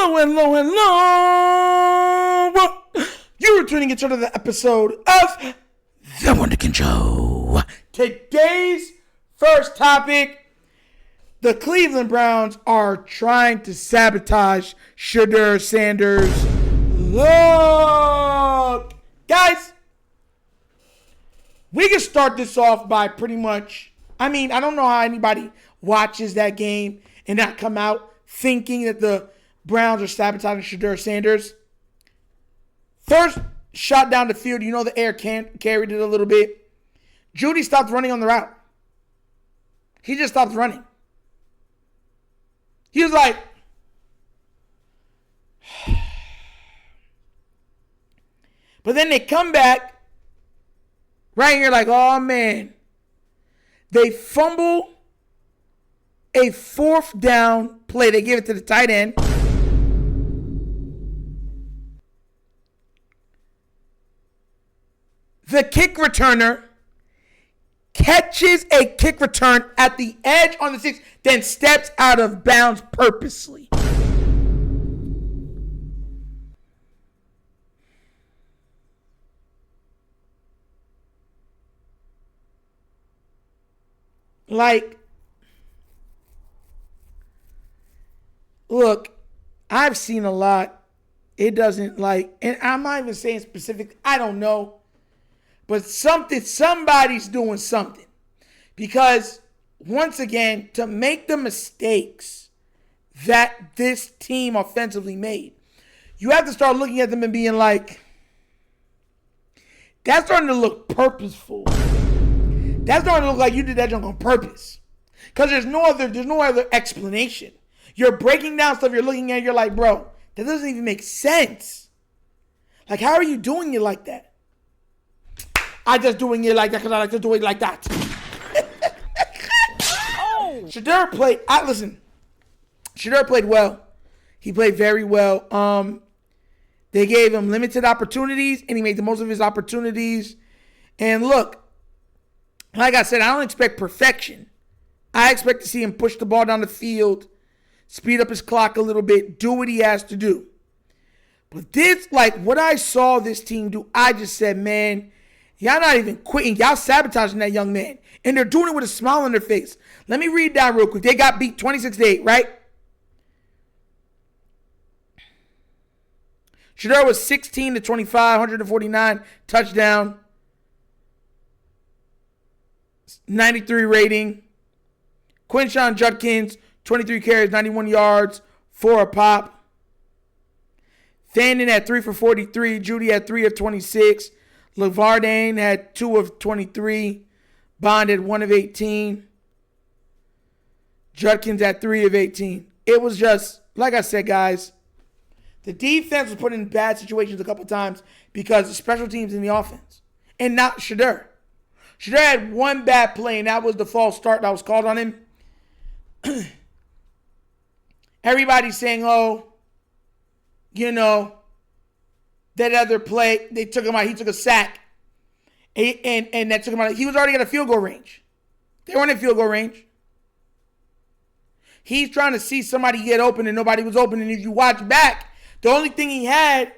Hello, hello, hello. You're tuning into another episode of The Wunderkind Show. Today's first topic, the Cleveland Browns are trying to sabotage Shedeur Sanders. Look, guys, we can start this off by pretty much, I don't know how anybody watches that game and not come out thinking that the Browns are sabotaging Shedeur Sanders. First shot down the field, the air carried it a little bit. Judy stopped running on the route. He just stopped running. He was like, but then they come back, right here like, oh man. They fumble a fourth down play. They give it to the tight end. The kick returner catches a kick return at the edge on the 6, then steps out of bounds purposely. Look, I've seen a lot. It doesn't and I'm not even saying specific, I don't know. But somebody's doing something. Because, once again, to make the mistakes that this team offensively made, you have to start looking at them and being like, that's starting to look purposeful. That's starting to look like you did that junk on purpose. Because there's no other explanation. You're breaking down stuff, you're looking at it, you're like, bro, that doesn't even make sense. Like, how are you doing it like that? I just doing it like that because I like to do it like that. Shedeur played, Shedeur played well. He played very well. They gave him limited opportunities, and he made the most of his opportunities. And look, like I said, I don't expect perfection. I expect to see him push the ball down the field, speed up his clock a little bit, do what he has to do. But this, what I saw this team do, I just said, man, y'all not even quitting. Y'all sabotaging that young man. And they're doing it with a smile on their face. Let me read down real quick. They got beat 26-8, right? Shedeur was 16-25, 149, touchdown, 93 rating. Quinshon Judkins, 23 carries, 91 yards, 4 a pop. Fannin had 3 for 43. Judy had 3 of 26. LeVardane had 2 of 23. Bond had 1 of 18. Judkins had 3 of 18. It was just, like I said, guys, the defense was put in bad situations a couple times because of special teams in the offense. And not Shedeur. Shedeur had one bad play, and that was the false start that was called on him. Everybody's saying, that other play, they took him out. He took a sack. And that took him out. He was already at a field goal range. They weren't in field goal range. He's trying to see somebody get open and nobody was open. And if you watch back, the only thing he had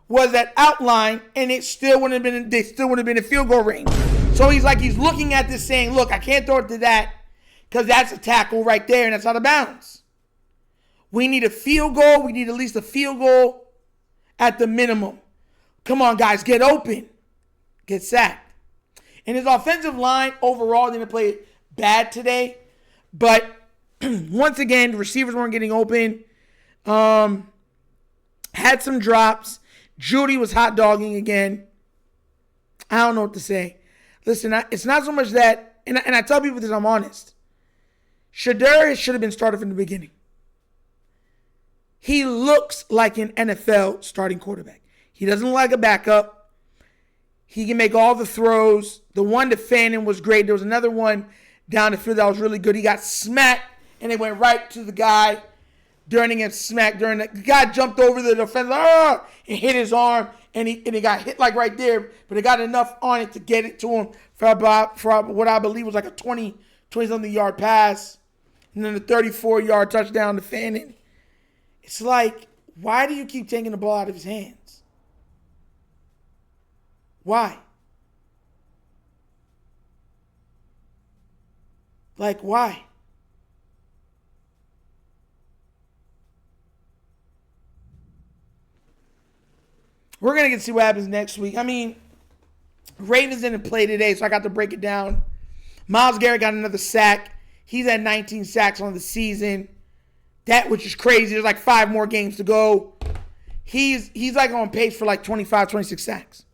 was that outline, and they still wouldn't have been in field goal range. So he's looking at this saying, look, I can't throw it to that because that's a tackle right there and that's out of bounds. We need a field goal. We need at least a field goal at the minimum. Come on, guys, get open. Get sacked. And his offensive line overall didn't play bad today. But once again, the receivers weren't getting open. Had some drops. Judy was hot dogging again. I don't know what to say. Listen, it's not so much that, and I tell people this, I'm honest. Shedeur should have been started from the beginning. He looks like an NFL starting quarterback. He doesn't look like a backup. He can make all the throws. The one to Fannin was great. There was another one down the field that was really good. He got smacked, and it went right to the guy during him smacked. The guy jumped over the defender and hit his arm, and he got hit right there, but it got enough on it to get it to him for what I believe was like a 20-something yard pass, and then a 34-yard touchdown to Fannin. It's like, Why do you keep taking the ball out of his hands? Why? Like, why? We're going to get to see what happens next week. I mean, Ravens didn't play today, so I got to break it down. Myles Garrett got another sack. He's at 19 sacks on the season. That, which is crazy. There's like 5 more games to go. He's like on pace for like 25, 26 sacks.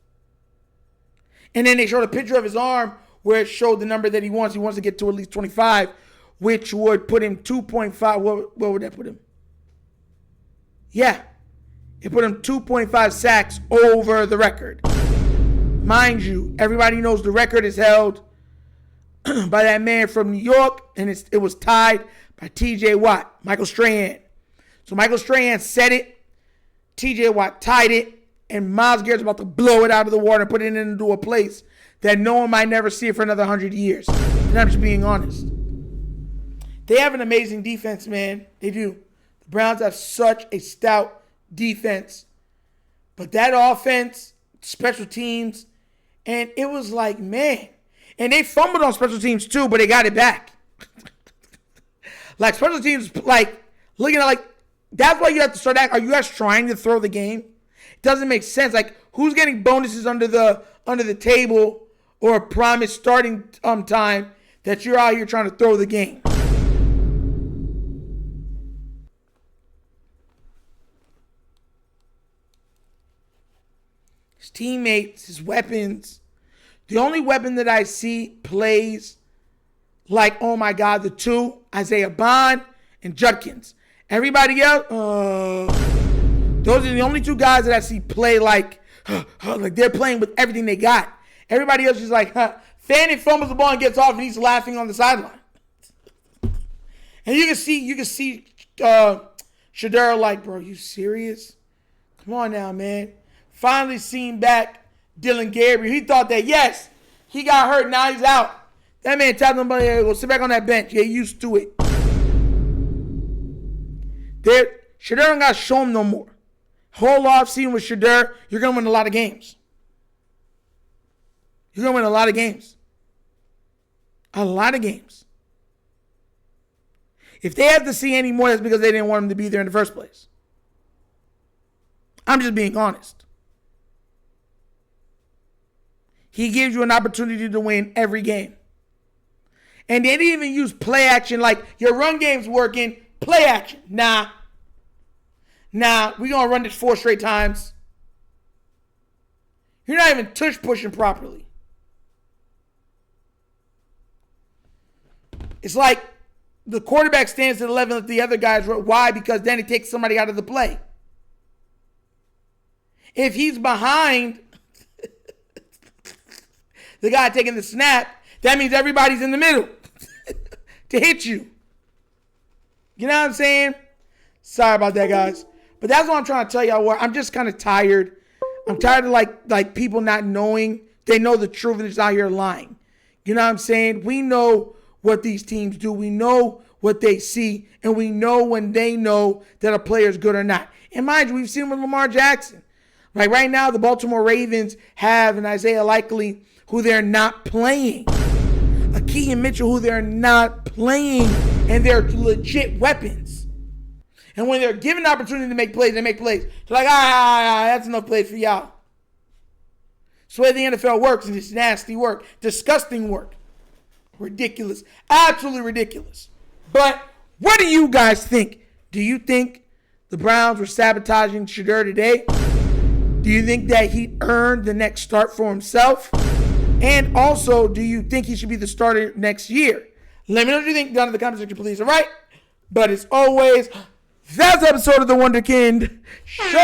And then they showed a picture of his arm where it showed the number that he wants. He wants to get to at least 25, which would put him 2.5. What would that put him? Yeah. It put him 2.5 sacks over the record. Mind you, everybody knows the record is held by that man from New York, and it was tied by T.J. Watt, Michael Strahan. So Michael Strahan set it, T.J. Watt tied it, and Myles Garrett's about to blow it out of the water and put it into a place that no one might never see it for another 100 years. And I'm just being honest. They have an amazing defense, man. They do. The Browns have such a stout defense. But that offense, special teams, and it was like, man. And they fumbled on special teams too, but they got it back. Like, special teams, like, looking at, like, that's why you have to start acting. Are you guys trying to throw the game? It doesn't make sense. Like, who's getting bonuses under the table or a promised starting time that you're out here trying to throw the game? His teammates, his weapons. The only weapon that I see plays like, oh my God, the two, Isaiah Bond and Judkins. Everybody else, those are the only 2 guys that I see play like they're playing with everything they got. Everybody else is like, Fanning fumbles the ball and gets off, and he's laughing on the sideline. And you can see Shedeur like, bro, you serious? Come on now, man. Finally seen back Dylan Gabriel. He thought that, yes, he got hurt. Now he's out. That man tapped him, go sit back on that bench. Get used to it. Shedeur don't got to show him no more. Whole offseason with Shedeur, you're going to win a lot of games. You're going to win a lot of games. A lot of games. If they have to see any more, that's because they didn't want him to be there in the first place. I'm just being honest. He gives you an opportunity to win every game. And they didn't even use play action like your run game's working. Play action. Nah, we're going to run this 4 straight times. You're not even tush pushing properly. It's like the quarterback stands to the level of the other guys. Why? Because then it takes somebody out of the play. If he's behind the guy taking the snap, that means everybody's in the middle to hit you. You know what I'm saying? Sorry about that, guys. But that's what I'm trying to tell y'all. I'm just kind of tired. I'm tired of like people not knowing. They know the truth and it's out here lying. You know what I'm saying? We know what these teams do. We know what they see. And we know when they know that a player is good or not. And mind you, we've seen it with Lamar Jackson. Like right now, the Baltimore Ravens have an Isaiah Likely who they're not playing. A Keegan Mitchell who they're not playing. And they're legit weapons. And when they're given the opportunity to make plays, they make plays. They're like, that's enough plays for y'all. It's the way the NFL works, and it's nasty work. Disgusting work. Ridiculous. Absolutely ridiculous. But what do you guys think? Do you think the Browns were sabotaging Shedeur today? Do you think that he earned the next start for himself? And also, do you think he should be the starter next year? Let me know what you think down in the comment section, please. All right? But as always, that's the episode of The Wunderkind Show.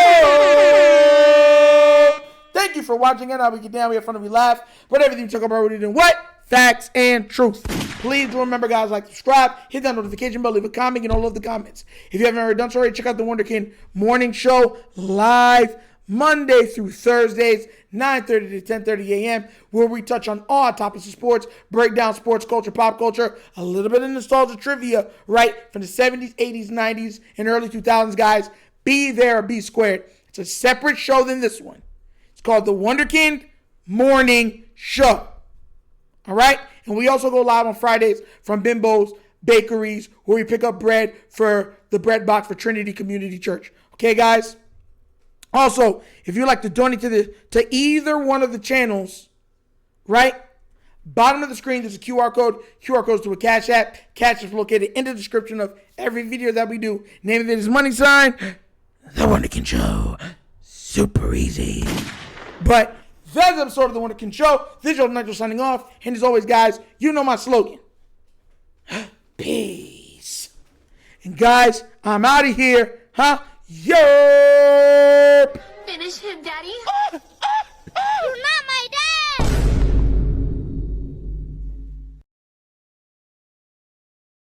Thank you for watching it. We get down, we have fun, and we laugh. But everything we talk about, we're doing what? Facts and truth. Please do remember, guys, like, subscribe, hit that notification bell, leave a comment, you know, love the comments. If you haven't already done so already, check out The Wunderkind Morning Show live Monday through Thursdays, 9:30 to 10:30 a.m., where we touch on all topics of sports, break down sports culture, pop culture, a little bit of nostalgia trivia, right, from the 70s, 80s, 90s, and early 2000s, guys. Be There or Be Squared. It's a separate show than this one. It's called The Wunderkind Morning Show. All right? And we also go live on Fridays from Bimbo's Bakeries, where we pick up bread for the bread box for Trinity Community Church. Okay, guys? Also, if you'd like to donate to either one of the channels, right? Bottom of the screen, there's a QR code. QR code to a Cash App. Cash is located in the description of every video that we do. Name of it is money sign, The Wunderkind Show. Super easy. But that's the episode of The Wunderkind Show. This is your Nigel signing off. And as always, guys, you know my slogan. Peace. And guys, I'm out of here. Yo!